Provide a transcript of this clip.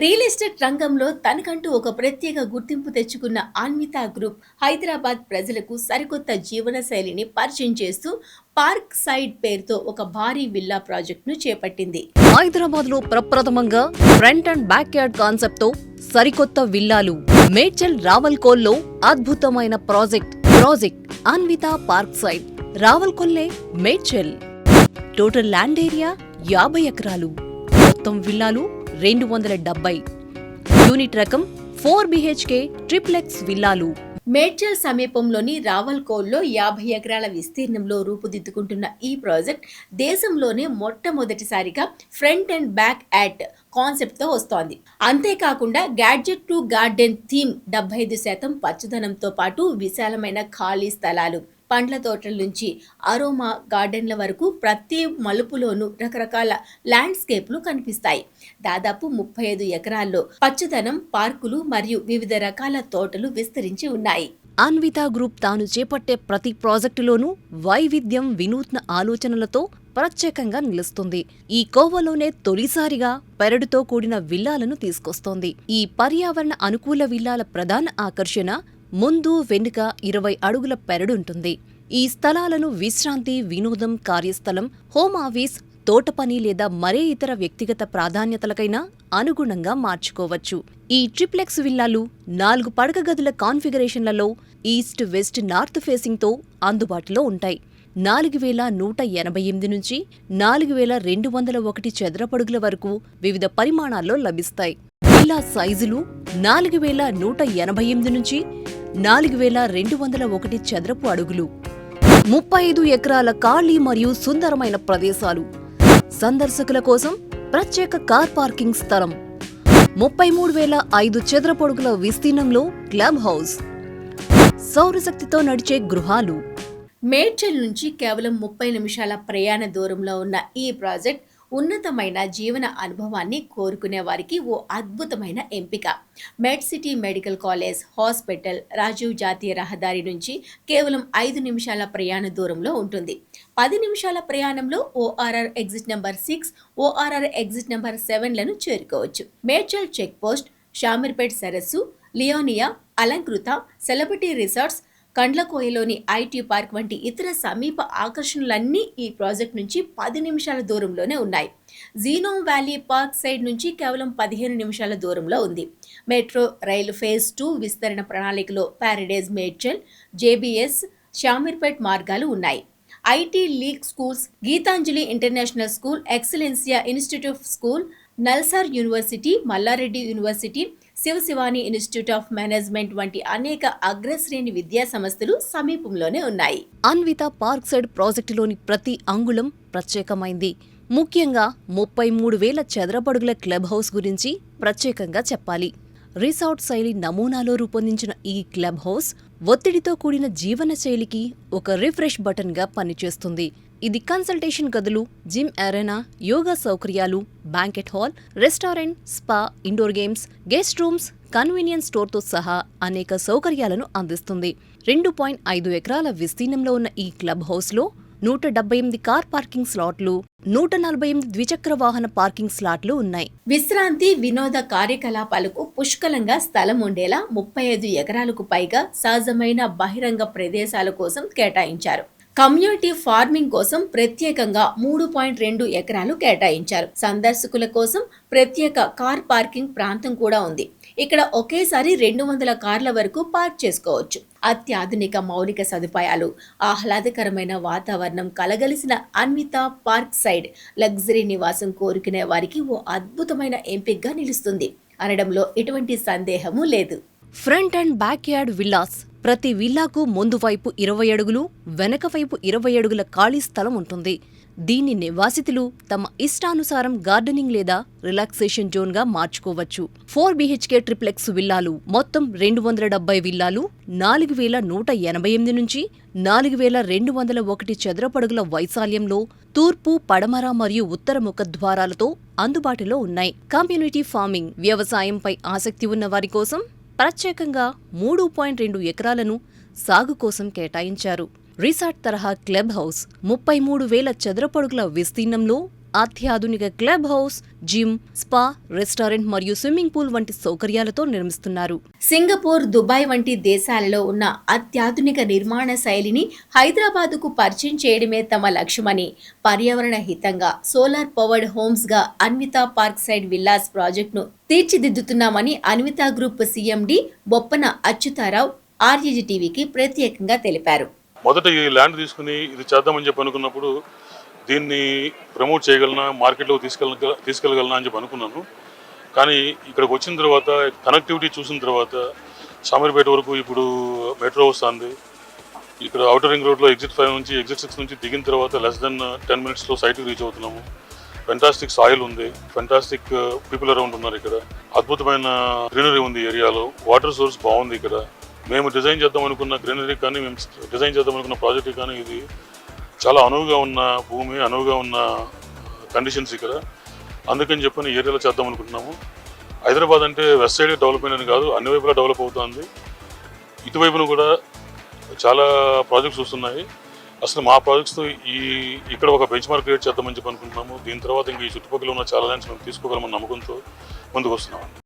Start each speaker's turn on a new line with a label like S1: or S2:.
S1: Real estate రంగంలో తనకంటూ ఒక ప్రత్యేక గుర్తింపు తెచ్చుకున్న అన్విత గ్రూప్ హైదరాబాద్ ప్రజలకు సరికొత్త జీవన శైలిని పరిచయం చేస్తూ పార్క్ సైడ్ పేరుతో ఒక భారీ విల్లా ప్రాజెక్టును చేపట్టింది.
S2: హైదరాబాద్ లో ప్రప్రథమంగా front and back yard concept తో సరికొత్త విల్లాలు. మేడ్చల్ రావల్కోల్లో అద్భుతమైన ప్రాజెక్ట్ అన్విత పార్క్ సైడ్, రావల్కొల్లే, మేడ్చల్. టోటల్ ల్యాండ్ ఏరియా 50 ఎకరాలు. మొత్తం విల్లాలు 270. యూనిట్ రకం 4 BHK ట్రిప్లెక్స్ విల్లాలు.
S1: మేడ్చల్ సమీపంలోని రావల్కోల్లో 50 ఎకరాల విస్తీర్ణంలో రూపుదిద్దుకుంటున్న ఈ ప్రాజెక్ట్ దేశంలోనే మొట్టమొదటిసారిగా ఫ్రంట్ అండ్ బ్యాక్ యార్డ్ కాన్సెప్ట్తో వస్తోంది. అంతేకాకుండా గ్యాడ్జెట్ టు గార్డెన్ థీమ్, 75% పచ్చదనంతో పాటు విశాలమైన ఖాళీ స్థలాలు, పండ్ల తోటల నుంచి అరోమా గార్డెన్ల వరకు ప్రతి మలుపులోనూ రకరకాల ల్యాండ్స్కేప్లు కనిపిస్తాయి. దాదాపు 35 ఎకరాల్లో పచ్చదనం, పార్కులు మరియు వివిధ రకాల తోటలు విస్తరించి ఉన్నాయి.
S2: అన్విత గ్రూప్ తాను చేపట్టే ప్రతి ప్రాజెక్టులోనూ వైవిధ్యం, వినూత్న ఆలోచనలతో ప్రత్యేకంగా నిలుస్తుంది. ఈ కోవలోనే తొలిసారిగా పెరడుతో కూడిన విల్లాలను తీసుకొస్తోంది. ఈ పర్యావరణ అనుకూల విల్లాల ప్రధాన ఆకర్షణ ముందు వెనుక 20 అడుగుల పెరడుంటుంది. ఈ స్థలాలను విశ్రాంతి, వినోదం, కార్యస్థలం, హోమ్ ఆఫీస్, తోటపని లేదా మరే ఇతర వ్యక్తిగత ప్రాధాన్యతలకైనా అనుగుణంగా మార్చుకోవచ్చు. ఈ ట్రిప్లెక్స్ విల్లాలు 4 పడక గదుల కాన్ఫిగరేషన్లలో ఈస్ట్, వెస్ట్, నార్త్ ఫేసింగ్తో అందుబాటులో ఉంటాయి. 4188 నుంచి 4201 చదరపడుగుల వరకు వివిధ పరిమాణాల్లో లభిస్తాయి. విల్లా సైజులు 4188 నుంచి 4201 చదరపు అడుగులు. 35 ఎకరాల ఖాళీ మరియు సుందరమైన ప్రదేశాలు. సందర్శకుల కోసం ప్రత్యేక కార్ పార్కింగ్ స్థలం. 33,005 చదరపడుగుల విస్తీర్ణంలో క్లబ్ హౌస్. సౌరశక్తితో నడిచే గృహాలు.
S1: మేడ్చల్ నుంచి కేవలం 30 నిమిషాల ప్రయాణ దూరంలో ఉన్న ఈ ప్రాజెక్ట్ ఉన్నతమైన జీవన అనుభవాన్ని కోరుకునే వారికి ఓ అద్భుతమైన ఎంపిక. Med City medical college, hospital, Rajiv జాతీయ రహదారి నుంచి కేవలం 5 నిమిషాల ప్రయాణ దూరంలో ఉంటుంది. 10 నిమిషాల ప్రయాణంలో ORR exit number 6, ORR exit number 7లను చేరుకోవచ్చు. మేడ్చల్ చెక్ పోస్ట్, షామీర్పేట్ సరస్సు, లియోనియా, అలంకృత, సెలబ్రిటీ రిసార్ట్స్, కండ్లకోయలోని IT పార్క్ వంటి ఇతర సమీప ఆకర్షణలన్నీ ఈ ప్రాజెక్ట్ నుంచి 10 నిమిషాల దూరంలోనే ఉన్నాయి. జీనోమ్ వ్యాలీ పార్క్ సైడ్ నుంచి కేవలం 15 నిమిషాల దూరంలో ఉంది. మెట్రో రైలు ఫేజ్ 2 విస్తరణ ప్రణాళికలో ప్యారడైజ్ మేడ్చల్, JBS, షామీర్పేట్ మార్గాలు ఉన్నాయి. IT league schools, Gitanjali international school, Excellencia institute of school, NALSAR university, Malla Reddy university, Sivasivani institute of management వంటి అనేక అగ్రశ్రేణి విద్యా సంస్థలు సమీపంలోనే ఉన్నాయి.
S2: అన్విత పార్క్ సైడ్ ప్రాజెక్టులోని ప్రతి అంగుళం ప్రత్యేకమైంది. ముఖ్యంగా 33,000 చదరపడుగుల క్లబ్ హౌస్ గురించి ప్రత్యేకంగా చెప్పాలి. రిసార్ట్ శైలి నమూనాలో రూపొందించిన ఈ క్లబ్ హౌస్ ఒత్తిడితో కూడిన జీవన శైలికి ఒక రిఫ్రెష్ బటన్గా పనిచేస్తుంది. ఇది కన్సల్టేషన్ గదులు, జిమ్ అరేనా, యోగా సౌకర్యాలు, banquet hall, restaurant, spa, indoor games, guest rooms, convenience స్టోర్తో సహా అనేక సౌకర్యాలను అందిస్తుంది. 2.5 ఎకరాల విస్తీర్ణంలో ఉన్న ఈ క్లబ్ హౌస్లో 178 కార్ పార్కింగ్ స్లాట్లు, 148 ద్విచక్ర వాహన పార్కింగ్ స్లాట్లు ఉన్నాయి.
S1: విశ్రాంతి, వినోద కార్యకలాపాలకు పుష్కలంగా స్థలం ఉండేలా 35 ఎకరాలకు పైగా సహజమైన బహిరంగ ప్రదేశాల కోసం కేటాయించారు. కమ్యూనిటీ ఫార్మింగ్ కోసం ప్రత్యేకంగా 3.2 ఎకరాలు కేటాయించారు. సందర్శకుల కోసం ప్రత్యేక కార్ పార్కింగ్ ప్రాంతం కూడా ఉంది. ఇక్కడ ఒకేసారి 200 కార్ల వరకు పార్క్ చేసుకోవచ్చు. అత్యాధునిక మౌలిక సదుపాయాలు, ఆహ్లాదకరమైన వాతావరణం కలగలిసిన అన్విత పార్క్ సైడ్ లగ్జరీ నివాసం కోరుకునే వారికి ఓ అద్భుతమైన ఎంపికగా నిలుస్తుంది అనడంలో ఎటువంటి సందేహమూ లేదు.
S2: Front and back yard villas. ప్రతి విల్లాకు ముందు వైపు 20 అడుగులు, వెనక వైపు 20 అడుగుల ఖాళీ స్థలం ఉంటుంది. దీన్ని నివాసితులు తమ ఇష్టానుసారం గార్డెనింగ్ లేదా రిలాక్సేషన్ జోన్గా మార్చుకోవచ్చు. 4 BHK ట్రిప్లెక్స్ విల్లాలు. మొత్తం 270 విల్లాలు 4,188 నుంచి 4,201 చదరపడుగుల వైశాల్యంలో తూర్పు, పడమర మరియు ఉత్తర ముఖద్వారాలతో అందుబాటులో ఉన్నాయి. Community farming. వ్యవసాయంపై ఆసక్తి ఉన్న వారి కోసం ప్రత్యేకంగా 3.2 ఎకరాలను సాగు కోసం కేటాయించారు. రిసార్ట్ తరహా క్లబ్ హౌస్ 33,000 చదరపడుగుల విస్తీర్ణంలో అత్యాధునిక club house, gym, spa, restaurant మరియు స్విమ్మింగ్ పూల్ వంటి సౌకర్యాలతో నిర్మిస్తున్నారు.
S1: సింగపూర్, దుబాయ్ వంటి దేశాలలో ఉన్న అత్యాధునిక నిర్మాణ శైలిని హైదరాబాదుకు పరిచయం చేయడమే తమ లక్ష్యమని, పర్యావరణ హితంగా సోలార్ పవర్డ్ హోమ్స్ గా అన్విత పార్క్ సైడ్ విల్లాస్ ప్రాజెక్టును తీర్చిదిద్దుతున్నామని అన్విత గ్రూప్ సీఎండి బొప్పన అచ్యుతారావు ఆర్జీజీ టీవీకి ప్రత్యేకంగా తెలిపారు.
S3: మొదట ఈ ల్యాండ్ తీసుకుని ఇది చేద్దామని చెప్పి అనుకున్నప్పుడు దీన్ని ప్రమోట్ చేయగలనా, మార్కెట్లో తీసుకెళ్ళగలనా అని చెప్పి అనుకున్నాను. కానీ ఇక్కడికి వచ్చిన తర్వాత కనెక్టివిటీ చూసిన తర్వాత షామీర్పేట వరకు ఇప్పుడు మెట్రో వస్తుంది. ఇక్కడ ఔటర్ రింగ్ రోడ్లో ఎగ్జిట్ 5 నుంచి ఎగ్జిట్ 6 నుంచి దిగిన తర్వాత లెస్ దెన్ 10 minutesలో సైట్కి రీచ్ అవుతున్నాము. ఫెంటాస్టిక్ సాయిల్ ఉంది, ఫెంటాస్టిక్ పీపుల్ అరౌండ్ ఉన్నారు. ఇక్కడ అద్భుతమైన గ్రీనరీ ఉంది ఏరియాలో, వాటర్ సోర్స్ బాగుంది. ఇక్కడ మేము డిజైన్ చేద్దాం అనుకున్న గ్రీనరీ కానీ, మేము డిజైన్ చేద్దాం అనుకున్న ప్రాజెక్ట్ కానీ ఇది చాలా అనువుగా ఉన్న భూమి, అనువుగా ఉన్న కండిషన్స్ ఇక్కడ. అందుకని చెప్పని ఏరియాలో చేద్దాం అనుకుంటున్నాము. హైదరాబాద్ అంటే వెస్ట్ సైడ్ డెవలప్మెంట్ అని కాదు, అన్ని వైపులా డెవలప్ అవుతుంది. ఇటువైపున కూడా చాలా ప్రాజెక్ట్స్ వస్తున్నాయి. అసలు మా ప్రాజెక్ట్స్తో ఇక్కడ ఒక బెంచ్ మార్క్ క్రియేట్ చేద్దామని చెప్పి అనుకుంటున్నాము. దీని తర్వాత ఇంక ఈ చుట్టుపక్కల ఉన్న చాలా ల్యాండ్స్ మేము తీసుకోగలమని నమ్మకంతో ముందుకు వస్తున్నాము.